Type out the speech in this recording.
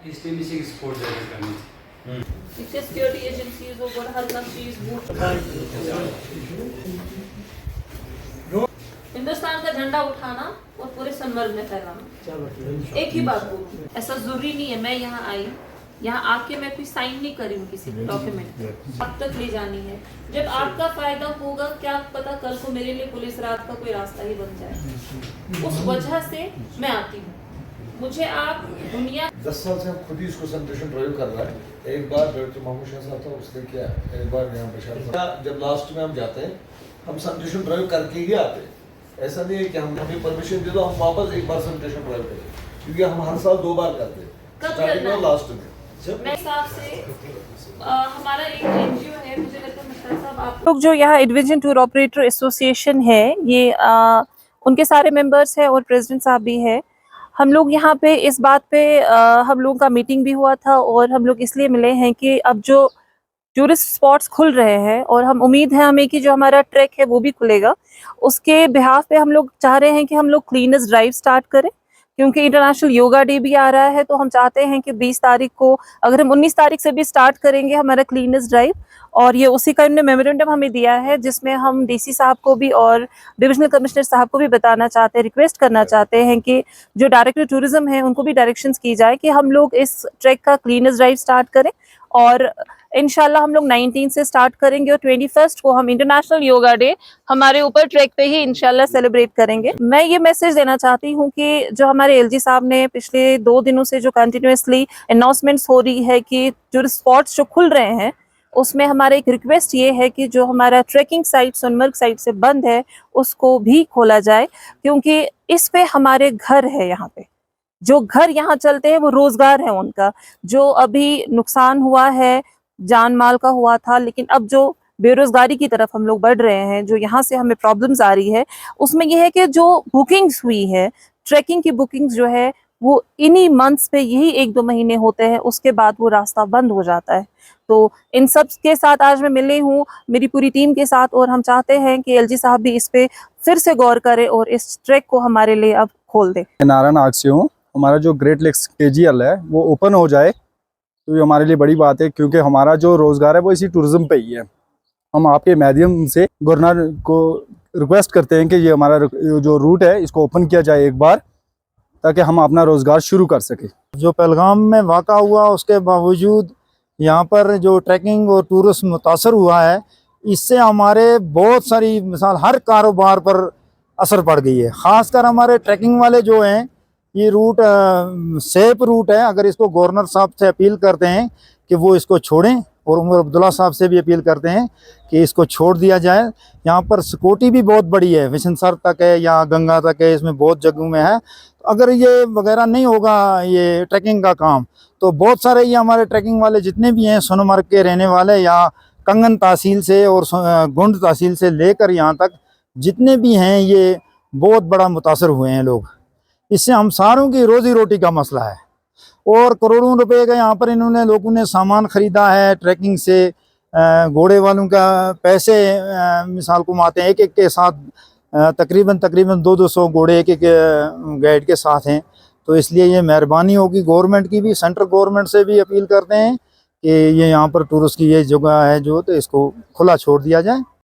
इसलिए भी से सपोर्ट ज़्यादा करनी थी। इससे सिक्योरिटी एजेंसीज वो हर चीज हिंदुस्तान का झंडा उठाना और पूरे संवर्ग में फैलाना। एक ही बात बोलूं, ऐसा जरूरी नहीं है मैं यहाँ आई, यहाँ आके मैं कोई साइन नहीं करी हूँ किसी डॉक्यूमेंट, अब तक ले जानी है। जब आपका फायदा होगा, क्या पता कल को मेरे लिए पुलिस रात का कोई रास्ता ही बन जाए। उस वजह से मैं आती हूँ। मुझे आप दुनिया 10 साल से हम खुद ही इसको सैनिटेशन ड्राइव कर रहा है। एक बार जो मामू शाह साहब था उसने किया, एक बार यहाँ बशार जब लास्ट में हम जाते हैं हम सैनिटेशन ड्राइव करके ही आते हैं। ऐसा नहीं है कि हम हमें परमिशन दे दो हम वापस एक बार सैनिटेशन ड्राइव करें, क्योंकि हम हर साल 2 बार करते हैं, स्टार्टिंग में और लास्ट में। मैं हिसाब से हमारा एक एनजीओ है, मुझे लगता है मिस्टर साहब आप लोग जो यहाँ एडवेंचर टूर ऑपरेटर एसोसिएशन है, ये उनके सारे मेंबर्स हैं और प्रेसिडेंट साहब भी है। हम लोग यहाँ पे इस बात पे हम लोगों का मीटिंग भी हुआ था और हम लोग इसलिए मिले हैं कि अब जो टूरिस्ट स्पॉट्स खुल रहे हैं और हम उम्मीद है हमें कि जो हमारा ट्रैक है वो भी खुलेगा, उसके बिहाफ पे हम लोग चाह रहे हैं कि हम लोग क्लीनेस ड्राइव स्टार्ट करें, क्योंकि इंटरनेशनल योगा डे भी आ रहा है। तो हम चाहते हैं कि 20 तारीख को, अगर हम 19 तारीख से भी स्टार्ट करेंगे हमारा क्लीनेस ड्राइव, और ये उसी का इन्होंने मेमोरेंडम हमें दिया है जिसमें हम डीसी साहब को भी और डिविजनल कमिश्नर साहब को भी बताना चाहते हैं, रिक्वेस्ट करना चाहते हैं कि जो डायरेक्टर टूरिज्म है उनको भी डायरेक्शंस की जाए कि हम लोग इस ट्रैक का क्लीनेस ड्राइव स्टार्ट करें। और इंशाल्लाह हम लोग 19 से स्टार्ट करेंगे और 21 को हम इंटरनेशनल योगा डे हमारे ऊपर ट्रैक पे ही इंशाल्लाह सेलिब्रेट करेंगे। मैं ये मैसेज देना चाहती हूँ कि जो हमारे एलजी साहब ने पिछले 2 दिनों से जो कंटिन्यूसली अनाउंसमेंट्स हो रही है कि टूरिस्ट स्पॉट्स जो खुल रहे हैं, उसमें हमारा एक रिक्वेस्ट ये है कि जो हमारा ट्रैकिंग साइट सोनमर्ग साइट से बंद है उसको भी खोला जाए, क्योंकि इस पे हमारे घर है, यहाँ पे जो घर यहाँ चलते हैं वो रोजगार है उनका। जो अभी नुकसान हुआ है जान माल का हुआ था, लेकिन अब जो बेरोजगारी की तरफ हम लोग बढ़ रहे हैं, जो यहाँ से हमें प्रॉब्लम्स आ रही है, उसमें यह है कि जो बुकिंग्स हुई है, ट्रैकिंग की बुकिंग्स जो है वो इन्हीं मंथ्स पे यही 1-2 महीने होते हैं, उसके बाद वो रास्ता बंद हो जाता है। तो इन सब के साथ आज मैं मिली हूँ मेरी पूरी टीम के साथ, और हम चाहते हैं कि एलजी साहब भी इस पे फिर से गौर करें और इस ट्रैक को हमारे लिए अब खोल दे। नारायण से हूँ। हमारा जो ग्रेट लेक्स केजीएल है वो ओपन हो जाए तो ये हमारे लिए बड़ी बात है, क्योंकि हमारा जो रोजगार है वो इसी टूरिज्म पे ही है। हम आपके माध्यम से गवर्नर को रिक्वेस्ट करते हैं कि ये हमारा जो रूट है इसको ओपन किया जाए एक बार, ताकि हम अपना रोजगार शुरू कर सके। जो पहलगाम में वाक़ा हुआ उसके बावजूद यहाँ पर जो ट्रैकिंग और टूरिस्ट मुतासर हुआ है, इससे हमारे बहुत सारी मिसाल हर कारोबार पर असर पड़ गई है। ख़ासकर हमारे ट्रैकिंग वाले जो हैं, ये रूट सेफ रूट है। अगर इसको गवर्नर साहब से अपील करते हैं कि वो इसको छोड़ें, और उमर अब्दुल्ला साहब से भी अपील करते हैं कि इसको छोड़ दिया जाए। यहाँ पर सिक्योरिटी भी बहुत बड़ी है, विशनसर तक है या गंगा तक है, इसमें बहुत जगहों में है। तो अगर ये वगैरह नहीं होगा ये ट्रैकिंग का काम, तो बहुत सारे ये हमारे ट्रैकिंग वाले जितने भी हैं सोनमर्ग के रहने वाले या कंगन तहसील से और गुंड तहसील से लेकर यहाँ तक जितने भी हैं, ये बहुत बड़ा मुतासर हुए हैं लोग। इससे हम सारों की रोजी रोटी का मसला है, और करोड़ों रुपए का यहाँ पर इन्होंने लोगों ने सामान खरीदा है ट्रैकिंग से। घोड़े वालों का पैसे मिसाल को आते हैं, एक के साथ तकरीबन 200 घोड़े एक गाइड के साथ हैं। तो इसलिए ये मेहरबानी होगी गवर्नमेंट की भी, सेंट्रल गवर्नमेंट से भी अपील करते हैं कि ये यहाँ पर टूरिस्ट की ये जगह है जो, तो इसको खुला छोड़ दिया जाए।